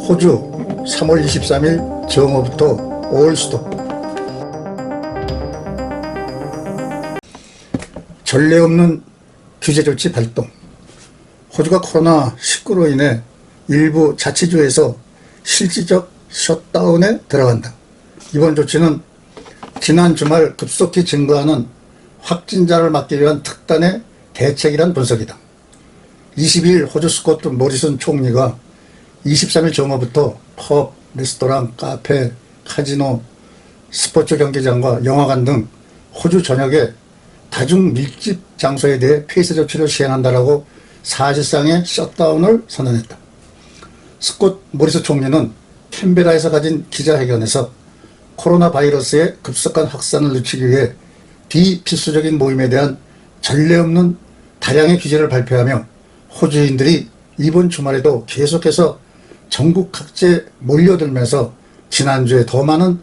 호주 3월 23일 정오부터 5월 수도 전례 없는 규제 조치 발동. 호주가 코로나19로 인해 일부 자치주에서 실질적 셧다운에 들어간다. 이번 조치는 지난 주말 급속히 증가하는 확진자를 막기 위한 특단의 대책이란 분석이다. 22일 호주 스코트 모리슨 총리가 23일 정오부터 펍, 레스토랑, 카페, 카지노, 스포츠 경기장과 영화관 등 호주 전역의 다중 밀집 장소에 대해 폐쇄 조치를 시행한다라고 사실상의 셧다운을 선언했다. 스콧 모리스 총리는 캔베라에서 가진 기자회견에서 코로나 바이러스의 급속한 확산을 늦추기 위해 비필수적인 모임에 대한 전례 없는 다량의 규제를 발표하며 호주인들이 이번 주말에도 계속해서 전국 각지에 몰려들면서 지난주에 더 많은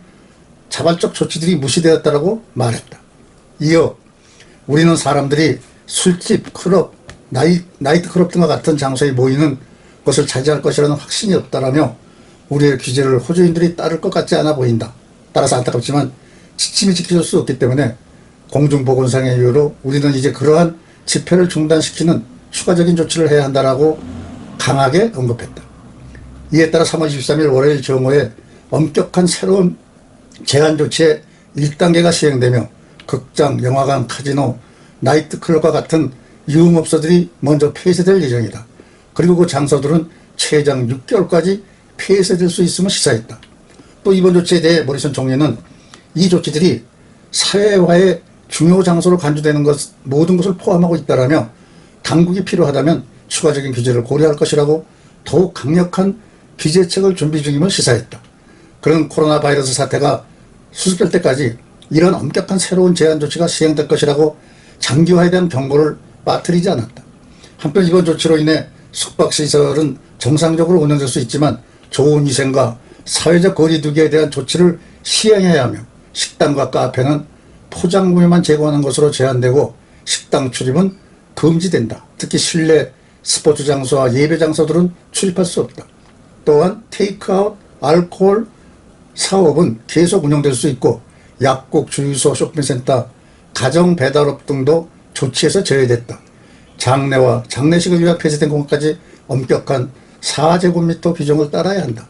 자발적 조치들이 무시되었다고 말했다. 이어 우리는 사람들이 술집, 클럽, 나이트클럽 등과 같은 장소에 모이는 것을 자제할 것이라는 확신이 없다라며 우리의 규제를 호주인들이 따를 것 같지 않아 보인다. 따라서 안타깝지만 지침이 지켜질 수 없기 때문에 공중보건상의 이유로 우리는 이제 그러한 집회를 중단시키는 추가적인 조치를 해야 한다라고 강하게 언급했다. 이에 따라 3월 23일 월요일 정오에 엄격한 새로운 제한 조치의 1단계가 시행되며 극장, 영화관, 카지노, 나이트클럽과 같은 유흥업소들이 먼저 폐쇄될 예정이다. 그리고 그 장소들은 최장 6개월까지 폐쇄될 수 있음을 시사했다. 또 이번 조치에 대해 모리슨 총리는 이 조치들이 사회화의 중요 장소로 간주되는 모든 것을 포함하고 있다라며 당국이 필요하다면 추가적인 규제를 고려할 것이라고 더욱 강력한 규제책을 준비 중임을 시사했다. 그런 코로나 바이러스 사태가 수습될 때까지 이런 엄격한 새로운 제한 조치가 시행될 것이라고 장기화에 대한 경고를 빠뜨리지 않았다. 한편 이번 조치로 인해 숙박시설은 정상적으로 운영될 수 있지만 좋은 위생과 사회적 거리두기에 대한 조치를 시행해야 하며 식당과 카페는 포장구이만 제공하는 것으로 제한되고 식당 출입은 금지된다. 특히 실내 스포츠 장소와 예배 장소들은 출입할 수 없다. 또한 테이크아웃, 알코올 사업은 계속 운영될 수 있고 약국, 주유소, 쇼핑센터, 가정 배달업 등도 조치에서 제외됐다. 장례와 장례식을 위한 폐쇄된 공간까지 엄격한 4제곱미터 규정을 따라야 한다.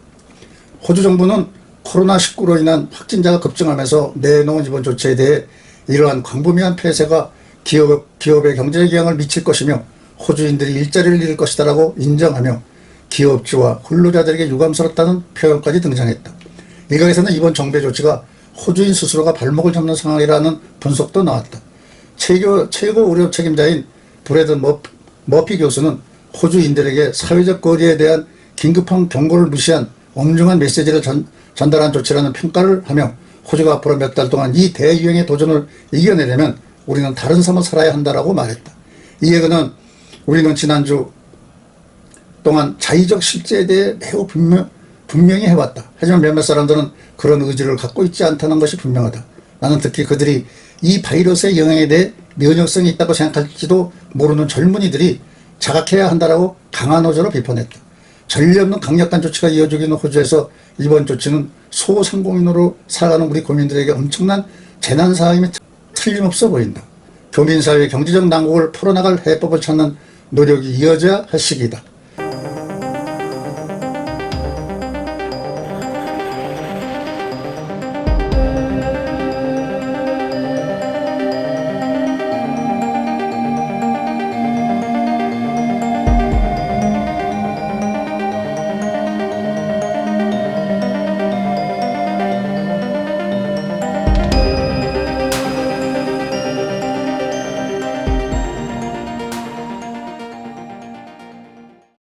호주 정부는 코로나19로 인한 확진자가 급증하면서 내놓은 이번 조치에 대해 이러한 광범위한 폐쇄가 기업의 경제적 영향을 미칠 것이며 호주인들이 일자리를 잃을 것이다라고 인정하며 기업주와 근로자들에게 유감스럽다는 표현까지 등장했다. 일각에서는 이번 정부의 조치가 호주인 스스로가 발목을 잡는 상황이라는 분석도 나왔다. 최고 의료 책임자인 브래드 머피 교수는 호주인들에게 사회적 거리에 대한 긴급한 경고를 무시한 엄중한 메시지를 전달한 조치라는 평가를 하며 호주가 앞으로 몇 달 동안 이 대유행의 도전을 이겨내려면 우리는 다른 삶을 살아야 한다라고 말했다. 이에 그는 우리는 지난주 동안 자의적 실제에 대해 매우 분명히 해왔다. 하지만 몇몇 사람들은 그런 의지를 갖고 있지 않다는 것이 분명하다. 나는 특히 그들이 이 바이러스의 영향에 대해 면역성이 있다고 생각할지도 모르는 젊은이들이 자각해야 한다라고 강한 어조로 비판했다. 전례 없는 강력한 조치가 이어지고 있는 호주에서 이번 조치는 소상공인으로 살아가는 우리 국민들에게 엄청난 재난 상황임이 틀림없어 보인다. 교민사회의 경제적 난국을 풀어나갈 해법을 찾는 노력이 이어져야 할 시기이다.